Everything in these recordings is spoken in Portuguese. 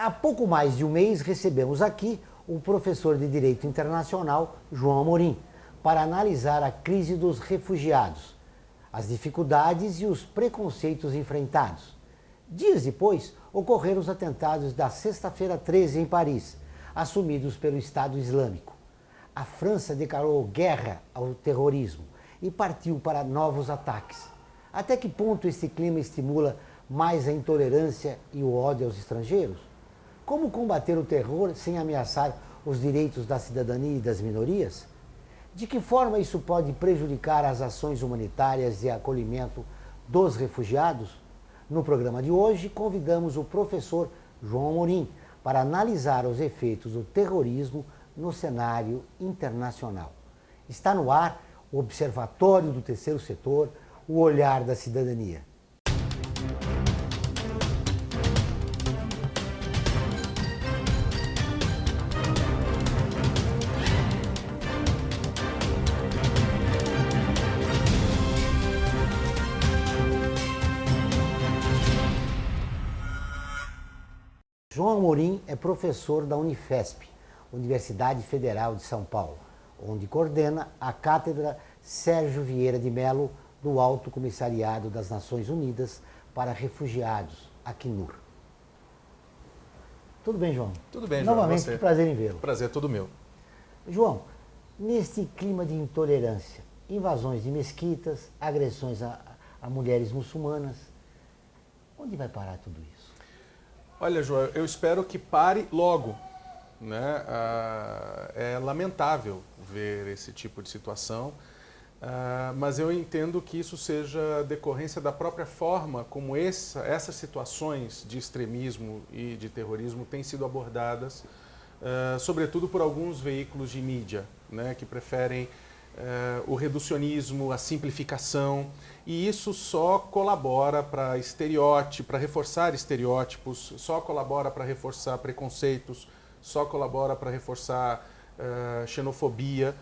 Há pouco mais de um mês recebemos aqui o professor de Direito Internacional, João Amorim, para analisar a crise dos refugiados, as dificuldades e os preconceitos enfrentados. Dias depois, ocorreram os atentados da sexta-feira 13 em Paris, assumidos pelo Estado Islâmico. A França declarou guerra ao terrorismo e partiu para novos ataques. Até que ponto esse clima estimula mais a intolerância e o ódio aos estrangeiros? Como combater o terror sem ameaçar os direitos da cidadania e das minorias? De que forma isso pode prejudicar as ações humanitárias e acolhimento dos refugiados? No programa de hoje, convidamos o professor João Amorim para analisar os efeitos do terrorismo no cenário internacional. Está no ar o Observatório do Terceiro Setor, o olhar da cidadania. João Amorim é professor da Unifesp, Universidade Federal de São Paulo, onde coordena a Cátedra Sérgio Vieira de Mello do Alto Comissariado das Nações Unidas para Refugiados, Acnur. Tudo bem, João? Tudo bem, João. Novamente, você? Que prazer em vê-lo. Prazer todo meu. João, neste clima de intolerância, invasões de mesquitas, agressões a mulheres muçulmanas, onde vai parar tudo isso? Olha, João, eu espero que pare logo, né? É lamentável ver esse tipo de situação, mas eu entendo que isso seja decorrência da própria forma como essas situações de extremismo e de terrorismo têm sido abordadas, sobretudo por alguns veículos de mídia, né, que preferem o reducionismo, a simplificação, e isso só colabora para reforçar estereótipos, só colabora para reforçar preconceitos, só colabora para reforçar xenofobia,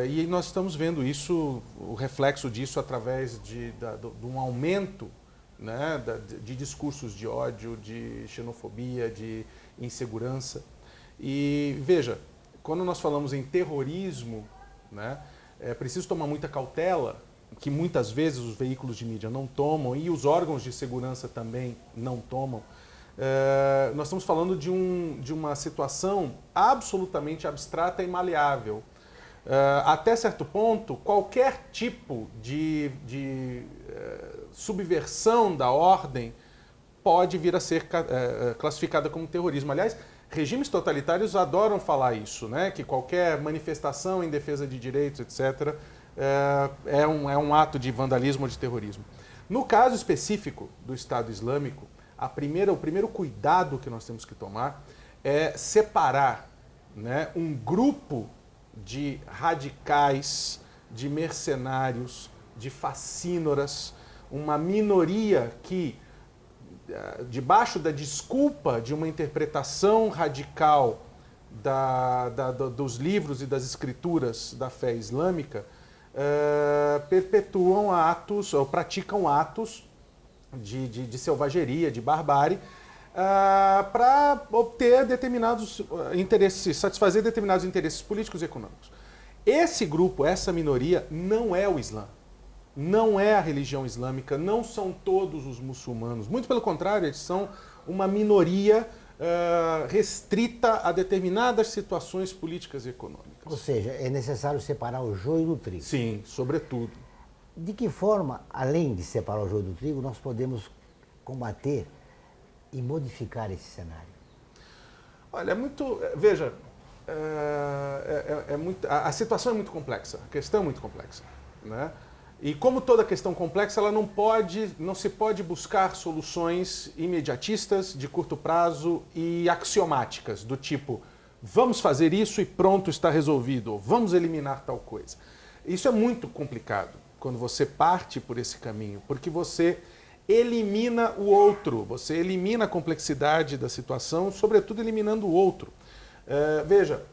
e nós estamos vendo isso, o reflexo disso através de um aumento, né, de discursos de ódio, de xenofobia, de insegurança. E veja, quando nós falamos em terrorismo, né, é preciso tomar muita cautela, que muitas vezes os veículos de mídia não tomam e os órgãos de segurança também não tomam. Nós estamos falando de uma situação absolutamente abstrata e maleável. Até certo ponto, qualquer tipo de subversão da ordem pode vir a ser classificada como terrorismo. Aliás, regimes totalitários adoram falar isso, né? Que qualquer manifestação em defesa de direitos, etc., é um ato de vandalismo ou de terrorismo. No caso específico do Estado Islâmico, o primeiro cuidado que nós temos que tomar é separar, né, um grupo de radicais, de mercenários, de facínoras, uma minoria que, debaixo da desculpa de uma interpretação radical dos livros e das escrituras da fé islâmica, perpetuam atos, ou praticam atos de selvageria, de barbárie, para obter determinados interesses, satisfazer determinados interesses políticos e econômicos. Esse grupo, essa minoria, não é o Islã. Não é a religião islâmica, não são todos os muçulmanos. Muito pelo contrário, eles são uma minoria restrita a determinadas situações políticas e econômicas. Ou seja, é necessário separar o joio do trigo. Sim, sobretudo. De que forma, além de separar o joio do trigo, nós podemos combater e modificar esse cenário? Olha, veja, a situação é muito complexa, a questão é muito complexa, né? E como toda questão complexa, ela não se pode buscar soluções imediatistas, de curto prazo e axiomáticas, do tipo, vamos fazer isso e pronto, está resolvido, ou vamos eliminar tal coisa. Isso é muito complicado quando você parte por esse caminho, porque você elimina o outro, você elimina a complexidade da situação, sobretudo eliminando o outro. Veja,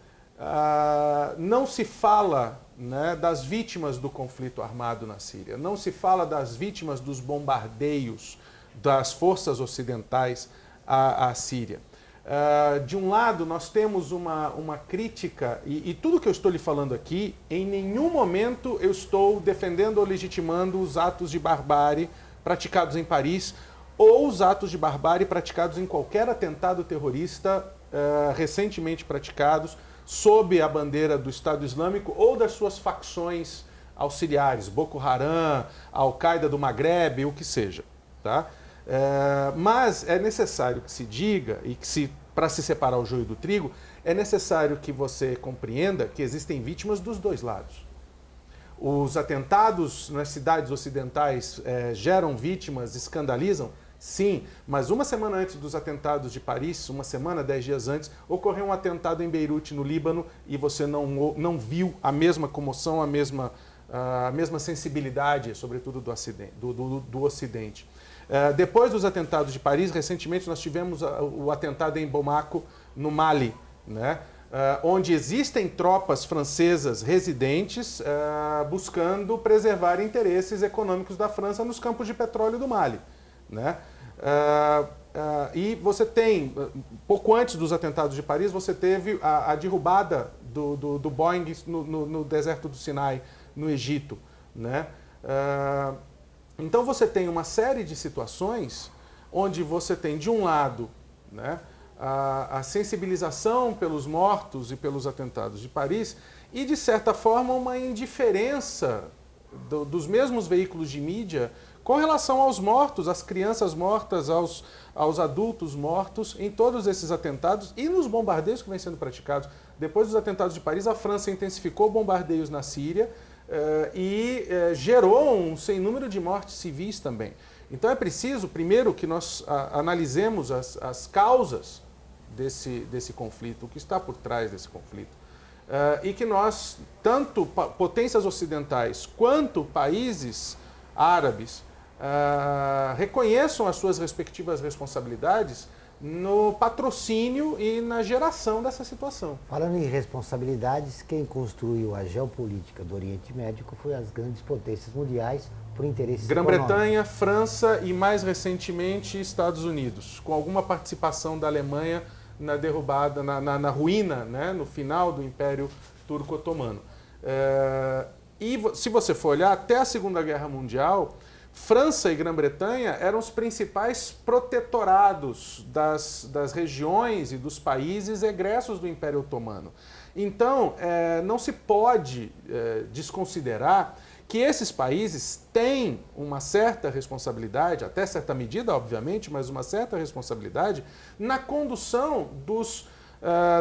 não se fala, né, das vítimas do conflito armado na Síria, não se fala das vítimas dos bombardeios das forças ocidentais à Síria. De um lado, nós temos uma crítica, e tudo que eu estou lhe falando aqui, em nenhum momento eu estou defendendo ou legitimando os atos de barbárie praticados em Paris ou os atos de barbárie praticados em qualquer atentado terrorista recentemente praticados sob a bandeira do Estado Islâmico ou das suas facções auxiliares, Boko Haram, Al-Qaeda do Maghreb, o que seja. Tá? Mas é necessário que se diga, e que para se separar o joio do trigo, é necessário que você compreenda que existem vítimas dos dois lados. Os atentados nas cidades ocidentais geram vítimas, escandalizam? Sim, mas uma semana antes dos atentados de Paris, uma semana, 10 dias antes, ocorreu um atentado em Beirute, no Líbano, e você não viu a mesma comoção, a mesma sensibilidade, sobretudo do Ocidente. Depois dos atentados de Paris, recentemente nós tivemos o atentado em Bamako, no Mali, né? Onde existem tropas francesas residentes buscando preservar interesses econômicos da França nos campos de petróleo do Mali. Né? E você tem, pouco antes dos atentados de Paris, você teve a derrubada do Boeing no deserto do Sinai, no Egito. Né? Então você tem uma série de situações onde você tem, de um lado, né, a sensibilização pelos mortos e pelos atentados de Paris e, de certa forma, uma indiferença dos mesmos veículos de mídia com relação aos mortos, às crianças mortas, aos adultos mortos em todos esses atentados e nos bombardeios que vêm sendo praticados. Depois dos atentados de Paris, a França intensificou bombardeios na Síria e gerou um sem número de mortes civis também. Então é preciso, primeiro, que nós analisemos as causas desse conflito, o que está por trás desse conflito. E que nós, tanto potências ocidentais quanto países árabes, reconheçam as suas respectivas responsabilidades no patrocínio e na geração dessa situação. Falando em responsabilidades, quem construiu a geopolítica do Oriente Médio foi as grandes potências mundiais por interesses econômicos. Grã-Bretanha, França e, mais recentemente, Estados Unidos, com alguma participação da Alemanha na derrubada, na ruína, né, no final do Império Turco-Otomano. E se você for olhar, até a Segunda Guerra Mundial, França e Grã-Bretanha eram os principais protetorados das regiões e dos países egressos do Império Otomano. Então, não se pode desconsiderar que esses países têm uma certa responsabilidade, até certa medida, obviamente, mas uma certa responsabilidade na condução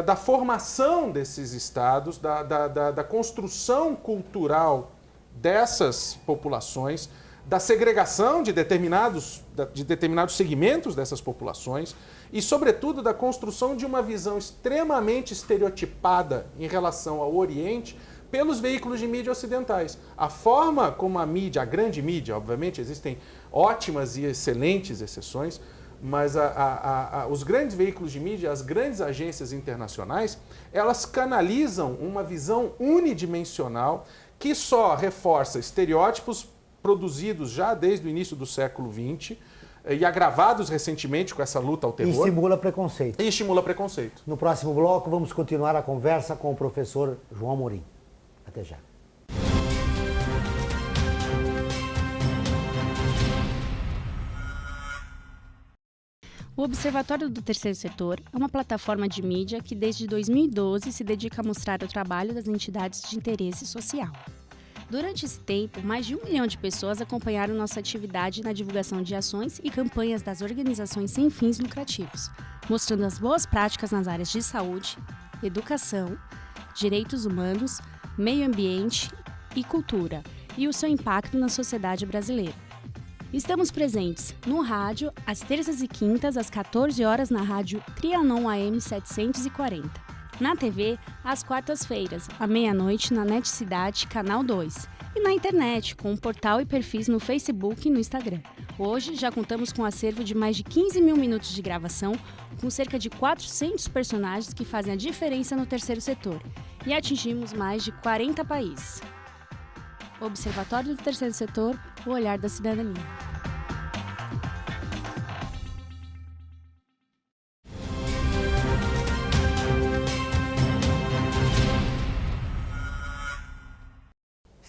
da formação desses estados, da construção cultural dessas populações, da segregação de determinados segmentos dessas populações e, sobretudo, da construção de uma visão extremamente estereotipada em relação ao Oriente pelos veículos de mídia ocidentais. A forma como a mídia, a grande mídia, obviamente, existem ótimas e excelentes exceções, mas os grandes veículos de mídia, as grandes agências internacionais, elas canalizam uma visão unidimensional que só reforça estereótipos produzidos já desde o início do século XX e agravados recentemente com essa luta ao terror. E estimula preconceito. E estimula preconceito. No próximo bloco, vamos continuar a conversa com o professor João Amorim. Até já. O Observatório do Terceiro Setor é uma plataforma de mídia que desde 2012 se dedica a mostrar o trabalho das entidades de interesse social. Durante esse tempo, mais de 1 milhão de pessoas acompanharam nossa atividade na divulgação de ações e campanhas das organizações sem fins lucrativos, mostrando as boas práticas nas áreas de saúde, educação, direitos humanos, meio ambiente e cultura, e o seu impacto na sociedade brasileira. Estamos presentes no rádio, às terças e quintas, às 14 horas, na rádio Trianon AM 740. Na TV, às quartas-feiras, à meia-noite, na NET Cidade, Canal 2. E na internet, com um portal e perfis no Facebook e no Instagram. Hoje, já contamos com um acervo de mais de 15 mil minutos de gravação, com cerca de 400 personagens que fazem a diferença no terceiro setor. E atingimos mais de 40 países. Observatório do Terceiro Setor, o olhar da cidadania.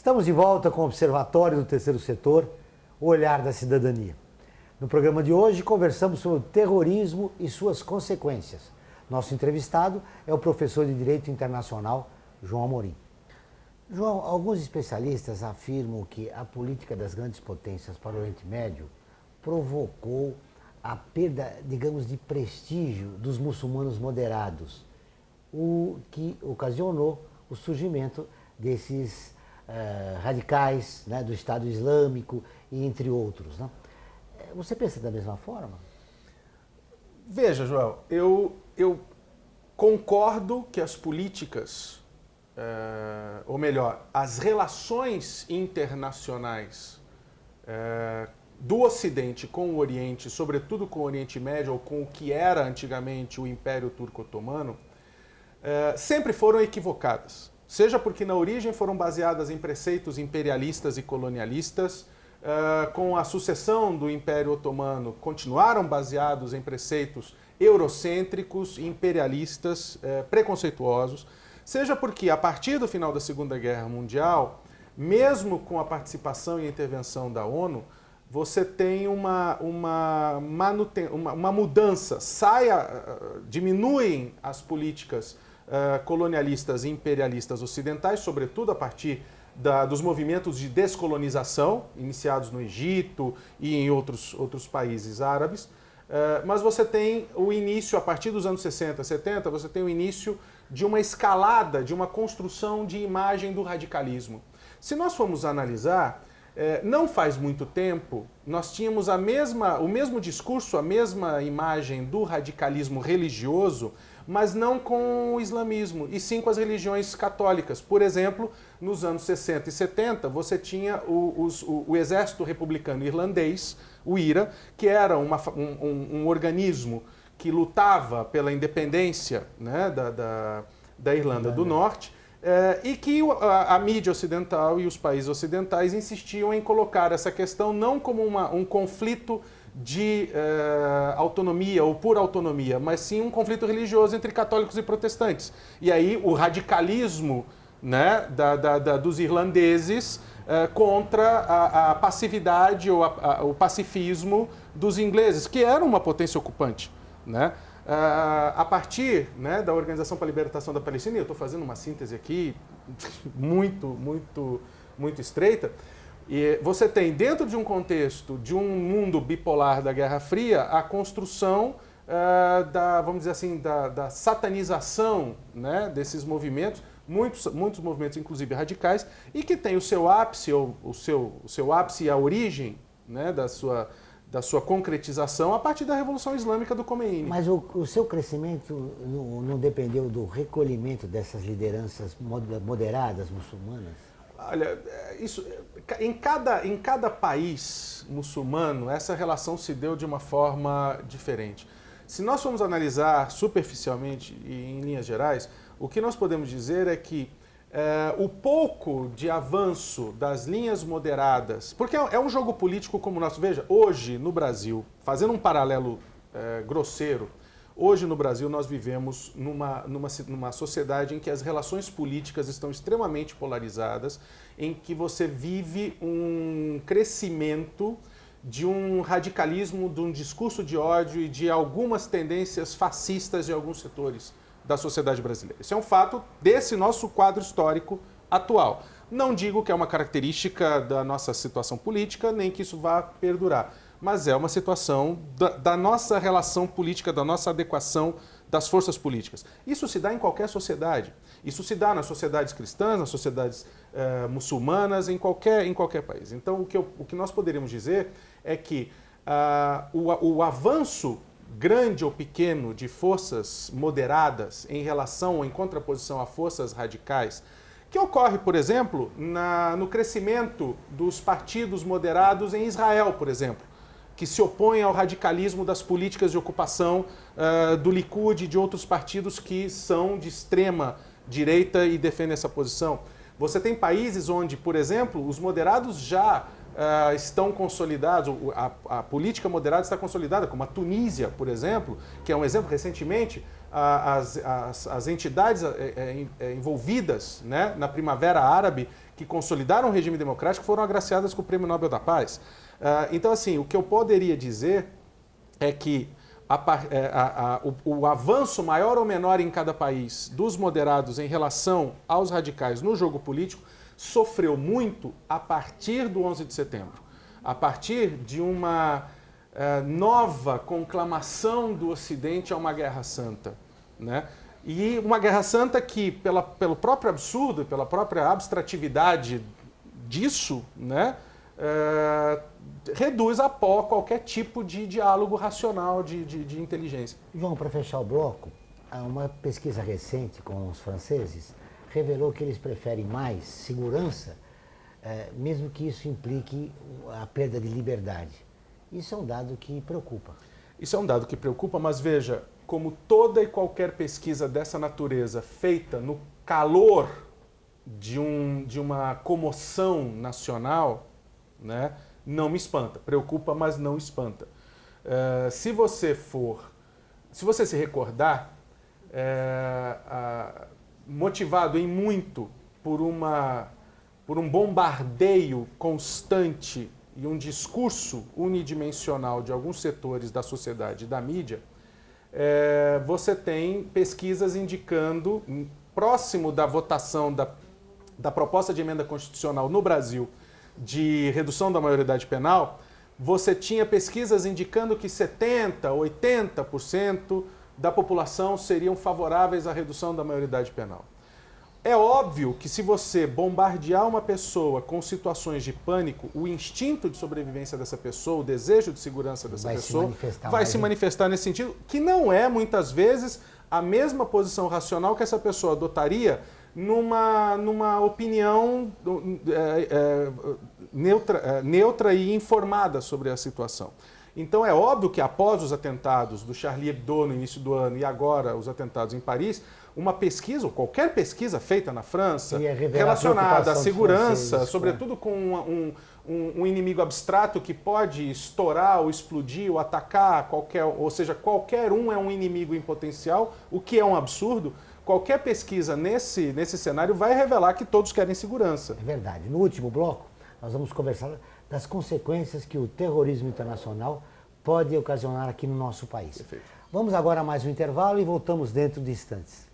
Estamos de volta com o Observatório do Terceiro Setor, o olhar da cidadania. No programa de hoje, conversamos sobre o terrorismo e suas consequências. Nosso entrevistado é o professor de Direito Internacional, João Amorim. João, alguns especialistas afirmam que a política das grandes potências para o Oriente Médio provocou a perda, digamos, de prestígio dos muçulmanos moderados, o que ocasionou o surgimento desses radicais, né, do Estado Islâmico e entre outros, né? Você pensa da mesma forma? Veja, João, eu concordo que as políticas, ou melhor, as relações internacionais do Ocidente com o Oriente, sobretudo com o Oriente Médio, ou com o que era antigamente o Império Turco-Otomano, sempre foram equivocadas. Seja porque na origem foram baseadas em preceitos imperialistas e colonialistas, com a sucessão do Império Otomano continuaram baseados em preceitos eurocêntricos, imperialistas, preconceituosos, seja porque a partir do final da Segunda Guerra Mundial, mesmo com a participação e intervenção da ONU, você tem uma mudança, diminuem as políticas colonialistas e imperialistas ocidentais, sobretudo a partir dos movimentos de descolonização, iniciados no Egito e em outros países árabes, mas você tem o início, a partir dos anos 60, 70, você tem o início de uma escalada, de uma construção de imagem do radicalismo. Se nós formos analisar, não faz muito tempo, nós tínhamos o mesmo discurso, a mesma imagem do radicalismo religioso, mas não com o islamismo, e sim com as religiões católicas. Por exemplo, nos anos 60 e 70, você tinha o Exército Republicano Irlandês, o IRA, que era um organismo que lutava pela independência, né, da Irlanda do Norte, e que a mídia ocidental e os países ocidentais insistiam em colocar essa questão não como um conflito de autonomia ou por autonomia, mas sim um conflito religioso entre católicos e protestantes. E aí o radicalismo, né, dos irlandeses contra a passividade ou o pacifismo dos ingleses, que eram uma potência ocupante, né? A partir, né, da Organização para a Libertação da Palestina, eu estou fazendo uma síntese aqui muito estreita, e você tem, dentro de um contexto de um mundo bipolar da Guerra Fria, a construção vamos dizer assim, da satanização, né, desses movimentos, muitos movimentos, inclusive radicais, e que tem o seu ápice, ou o seu ápice e a origem, né, da sua concretização a partir da Revolução Islâmica do Khomeini. Mas o seu crescimento não dependeu do recolhimento dessas lideranças moderadas muçulmanas? Olha, em cada país muçulmano, essa relação se deu de uma forma diferente. Se nós formos analisar superficialmente e em linhas gerais, o que nós podemos dizer é que o pouco de avanço das linhas moderadas, porque é um jogo político como o nosso. Veja, hoje no Brasil, fazendo um paralelo grosseiro, hoje no Brasil nós vivemos numa sociedade em que as relações políticas estão extremamente polarizadas, em que você vive um crescimento de um radicalismo, de um discurso de ódio e de algumas tendências fascistas em alguns setores da sociedade brasileira. Isso é um fato desse nosso quadro histórico atual. Não digo que é uma característica da nossa situação política, nem que isso vá perdurar, mas é uma situação da nossa relação política, da nossa adequação das forças políticas. Isso se dá em qualquer sociedade. Isso se dá nas sociedades cristãs, nas sociedades muçulmanas, em qualquer país. Então, o que nós poderíamos dizer é que o avanço grande ou pequeno de forças moderadas em relação ou em contraposição a forças radicais, que ocorre, por exemplo, no crescimento dos partidos moderados em Israel, por exemplo, que se opõem ao radicalismo das políticas de ocupação do Likud e de outros partidos que são de extrema direita e defendem essa posição. Você tem países onde, por exemplo, os moderados já estão consolidados, a política moderada está consolidada, como a Tunísia, por exemplo, que é um exemplo recentemente, as entidades envolvidas, né, na Primavera Árabe, que consolidaram o regime democrático, foram agraciadas com o Prêmio Nobel da Paz. Então, assim, o que eu poderia dizer é que o avanço maior ou menor em cada país dos moderados em relação aos radicais no jogo político sofreu muito a partir do 11 de setembro, a partir de uma nova conclamação do Ocidente a uma guerra santa, né? E uma guerra santa que, pelo próprio absurdo, pela própria abstratividade disso, né, reduz a pó qualquer tipo de diálogo racional de inteligência. João, para fechar o bloco, uma pesquisa recente com os franceses revelou que eles preferem mais segurança, mesmo que isso implique a perda de liberdade. Isso é um dado que preocupa. Isso é um dado que preocupa, mas veja, como toda e qualquer pesquisa dessa natureza feita no calor de uma comoção nacional, né, não me espanta. Preocupa, mas não espanta. Se você se recordar, motivado em muito por um bombardeio constante e um discurso unidimensional de alguns setores da sociedade e da mídia, você tem pesquisas indicando, próximo da votação da proposta de emenda constitucional no Brasil de redução da maioridade penal, você tinha pesquisas indicando que 70%, 80% da população seriam favoráveis à redução da maioridade penal. É óbvio que se você bombardear uma pessoa com situações de pânico, o instinto de sobrevivência dessa pessoa, o desejo de segurança dessa pessoa vai se manifestar nesse sentido, que não é, muitas vezes, a mesma posição racional que essa pessoa adotaria numa opinião neutra e informada sobre a situação. Então é óbvio que após os atentados do Charlie Hebdo no início do ano e agora os atentados em Paris, uma pesquisa, ou qualquer pesquisa feita na França, relacionada à segurança, sobretudo com um inimigo abstrato que pode estourar ou explodir ou atacar, ou seja, qualquer um é um inimigo em potencial, o que é um absurdo. Qualquer pesquisa nesse cenário vai revelar que todos querem segurança. É verdade. No último bloco, nós vamos conversar das consequências que o terrorismo internacional pode ocasionar aqui no nosso país. Perfeito. Vamos agora a mais um intervalo e voltamos dentro de instantes.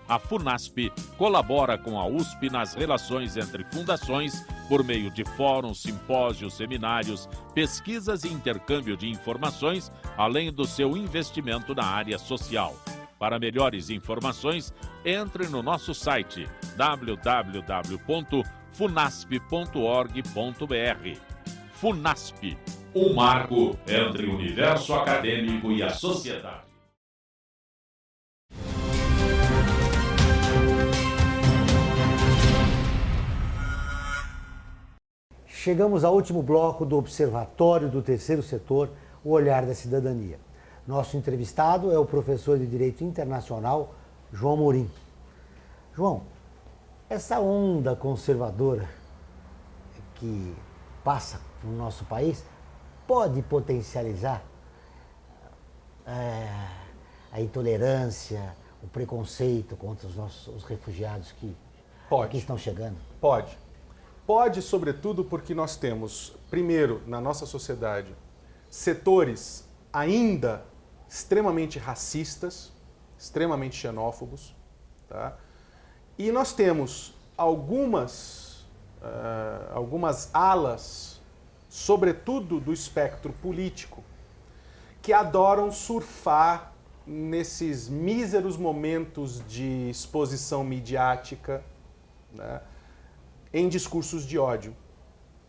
A FUNASP colabora com a USP nas relações entre fundações por meio de fóruns, simpósios, seminários, pesquisas e intercâmbio de informações, além do seu investimento na área social. Para melhores informações, entre no nosso site www.funasp.org.br. FUNASP, um marco entre o universo acadêmico e a sociedade. Chegamos ao último bloco do Observatório do Terceiro Setor, o Olhar da Cidadania. Nosso entrevistado é o professor de Direito Internacional, João Amorim. João, essa onda conservadora que passa no nosso país pode potencializar a intolerância, o preconceito contra os refugiados que aqui estão chegando? Pode. Pode, sobretudo, porque nós temos, primeiro, na nossa sociedade, setores ainda extremamente racistas, extremamente xenófobos, tá? E nós temos algumas alas, sobretudo do espectro político, que adoram surfar nesses míseros momentos de exposição midiática, né, em discursos de ódio.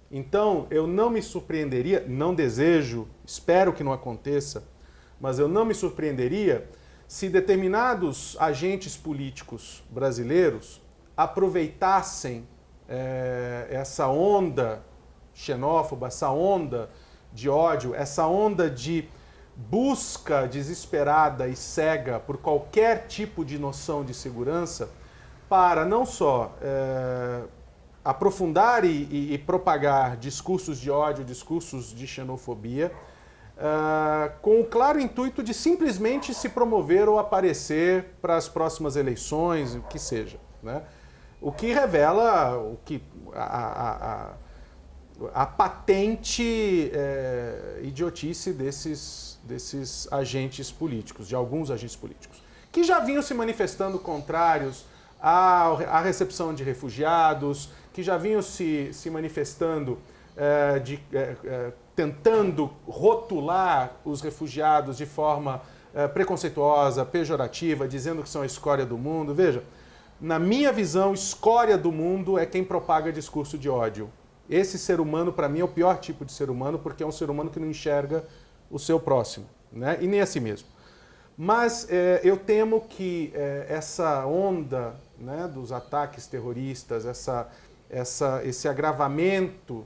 Então, eu não me surpreenderia, não desejo, espero que não aconteça, mas eu não me surpreenderia se determinados agentes políticos brasileiros aproveitassem essa onda xenófoba, essa onda de ódio, essa onda de busca desesperada e cega por qualquer tipo de noção de segurança para não só aprofundar e propagar discursos de ódio, discursos de xenofobia, com o claro intuito de simplesmente se promover ou aparecer para as próximas eleições, o que seja, né? O que revela a patente idiotice desses agentes políticos, de alguns agentes políticos, que já vinham se manifestando contrários à recepção de refugiados, que já vinham se manifestando, tentando rotular os refugiados de forma preconceituosa, pejorativa, dizendo que são a escória do mundo. Veja, na minha visão, escória do mundo é quem propaga discurso de ódio. Esse ser humano, para mim, é o pior tipo de ser humano, porque é um ser humano que não enxerga o seu próximo, né? E nem a si mesmo. Mas eu temo que essa onda, né, dos ataques terroristas, esse agravamento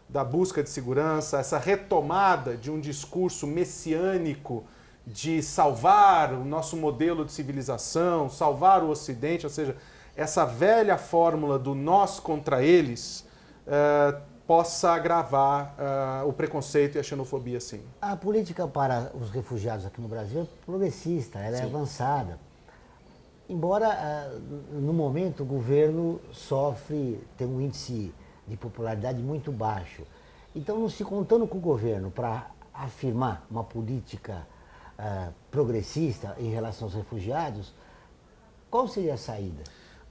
da busca de segurança, essa retomada de um discurso messiânico de salvar o nosso modelo de civilização, salvar o Ocidente, ou seja, essa velha fórmula do nós contra eles, possa agravar o preconceito e a xenofobia, sim. A política para os refugiados aqui no Brasil é progressista, ela é avançada. Embora, no momento, o governo tem um índice de popularidade muito baixo. Então, não se contando com o governo para afirmar uma política progressista em relação aos refugiados, qual seria a saída?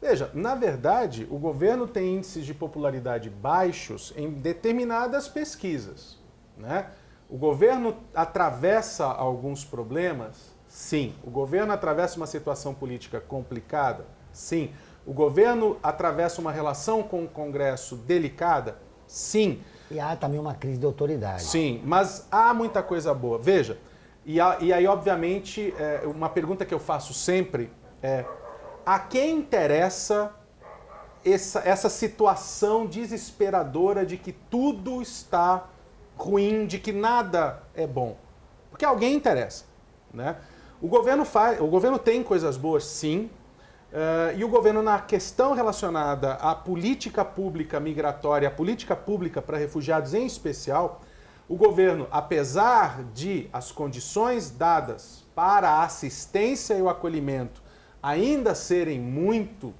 Veja, na verdade, o governo tem índices de popularidade baixos em determinadas pesquisas, né? O governo atravessa alguns problemas? Sim. O governo atravessa uma situação política complicada? Sim. O governo atravessa uma relação com o Congresso delicada? Sim. E há também uma crise de autoridade. Sim, mas há muita coisa boa. Veja, e aí, obviamente, uma pergunta que eu faço sempre é: a quem interessa essa situação desesperadora de que tudo está ruim, de que nada é bom? Porque alguém interessa, né? O governo tem coisas boas, sim, e o governo, na questão relacionada à política pública migratória, a política pública para refugiados em especial, o governo, apesar de as condições dadas para a assistência e o acolhimento ainda serem muito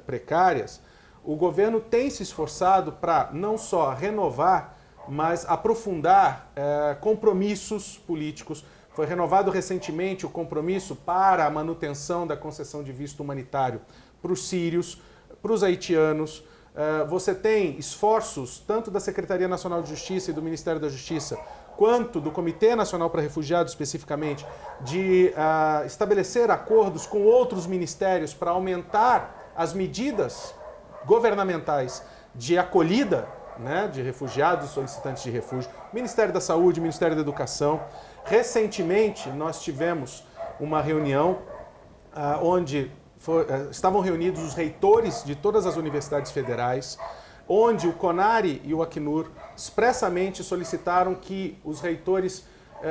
precárias, o governo tem se esforçado para não só renovar, mas aprofundar compromissos políticos. Foi renovado recentemente o compromisso para a manutenção da concessão de visto humanitário para os sírios, para os haitianos. Você tem esforços tanto da Secretaria Nacional de Justiça e do Ministério da Justiça, quanto do Comitê Nacional para Refugiados, especificamente, de estabelecer acordos com outros ministérios para aumentar as medidas governamentais de acolhida, né, de refugiados e solicitantes de refúgio, Ministério da Saúde, Ministério da Educação. Recentemente, nós tivemos uma reunião onde estavam reunidos os reitores de todas as universidades federais, onde o CONARE e o Acnur expressamente solicitaram que os reitores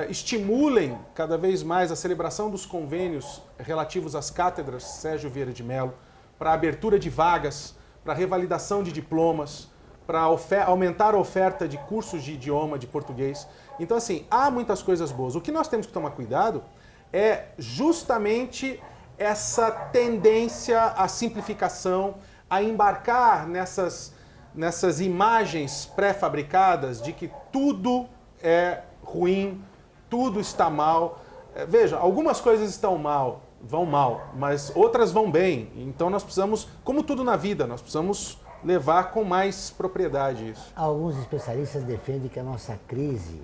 estimulem cada vez mais a celebração dos convênios relativos às cátedras Sérgio Vieira de Mello, para a abertura de vagas, para a revalidação de diplomas, para aumentar a oferta de cursos de idioma, de português. Então, assim, há muitas coisas boas. O que nós temos que tomar cuidado é justamente essa tendência à simplificação, a embarcar nessas imagens pré-fabricadas de que tudo é ruim, tudo está mal. Veja, algumas coisas vão mal, mas outras vão bem. Então nós precisamos, como tudo na vida, nós precisamos levar com mais propriedade isso. Alguns especialistas defendem que a nossa crise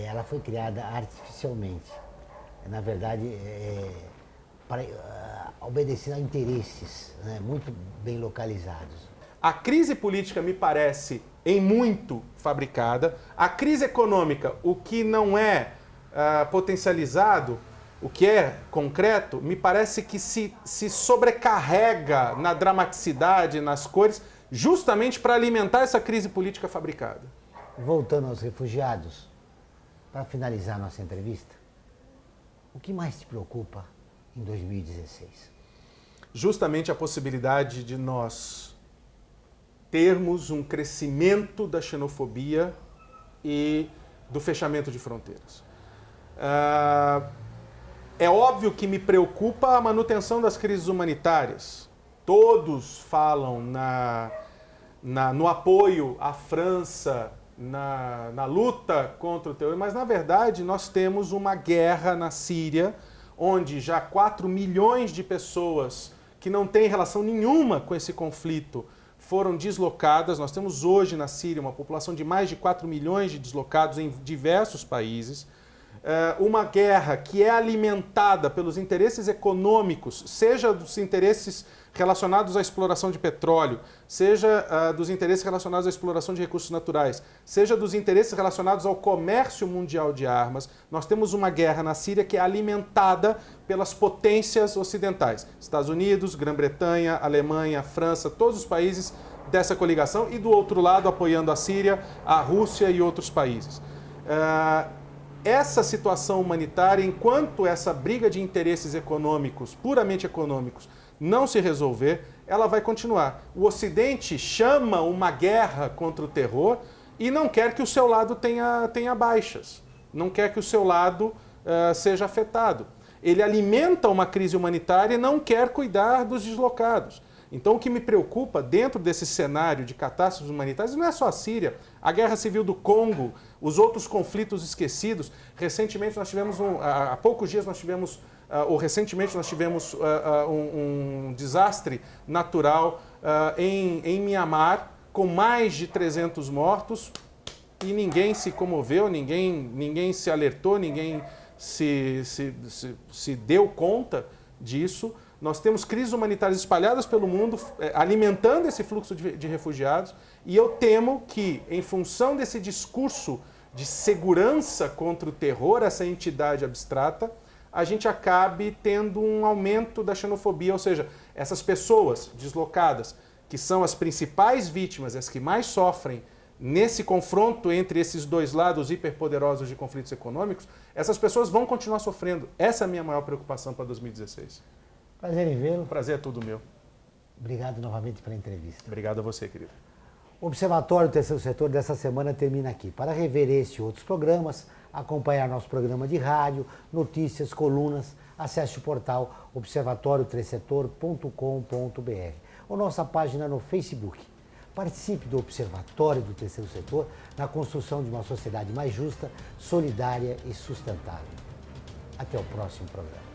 ela foi criada artificialmente. Na verdade, para obedecer a interesses, né, muito bem localizados. A crise política me parece em muito fabricada. A crise econômica, o que não é potencializado, o que é concreto, me parece que se sobrecarrega na dramaticidade, nas cores, justamente para alimentar essa crise política fabricada. Voltando aos refugiados, para finalizar nossa entrevista, o que mais te preocupa em 2016? justamente a possibilidade de nós termos um crescimento da xenofobia e do fechamento de fronteiras. É óbvio que me preocupa a manutenção das crises humanitárias. Todos falam no apoio à França, na luta contra o terrorismo, mas na verdade nós temos uma guerra na Síria, onde já 4 milhões de pessoas que não têm relação nenhuma com esse conflito foram deslocadas. Nós temos hoje na Síria uma população de mais de 4 milhões de deslocados em diversos países. Uma guerra que é alimentada pelos interesses econômicos, seja dos interesses relacionados à exploração de petróleo, seja dos interesses relacionados à exploração de recursos naturais, seja dos interesses relacionados ao comércio mundial de armas. Nós temos uma guerra na Síria que é alimentada pelas potências ocidentais. Estados Unidos, Grã-Bretanha, Alemanha, França, todos os países dessa coligação, e do outro lado, apoiando a Síria, a Rússia e outros países. Essa situação humanitária, enquanto essa briga de interesses econômicos, puramente econômicos, não se resolver, ela vai continuar. O Ocidente chama uma guerra contra o terror e não quer que o seu lado tenha baixas, não quer que o seu lado seja afetado. Ele alimenta uma crise humanitária e não quer cuidar dos deslocados. Então, o que me preocupa dentro desse cenário de catástrofes humanitárias não é só a Síria, a guerra civil do Congo, os outros conflitos esquecidos. Recentemente nós tivemos, há poucos dias nós tivemos, um desastre natural em Mianmar, com mais de 300 mortos, e ninguém se comoveu, ninguém se alertou, ninguém se deu conta disso. Nós temos crises humanitárias espalhadas pelo mundo, alimentando esse fluxo de refugiados, e eu temo que, em função desse discurso de segurança contra o terror, essa entidade abstrata, a gente acabe tendo um aumento da xenofobia, ou seja, essas pessoas deslocadas, que são as principais vítimas, as que mais sofrem nesse confronto entre esses dois lados hiperpoderosos de conflitos econômicos, essas pessoas vão continuar sofrendo. Essa é a minha maior preocupação para 2016. Prazer em vê-lo. Prazer é tudo meu. Obrigado novamente pela entrevista. Obrigado a você, querido. O Observatório do Terceiro Setor dessa semana termina aqui. Para rever este e outros programas, acompanhar nosso programa de rádio, notícias, colunas, acesse o portal observatorioterceirsetor.com.br ou nossa página no Facebook. Participe do Observatório do Terceiro Setor na construção de uma sociedade mais justa, solidária e sustentável. Até o próximo programa.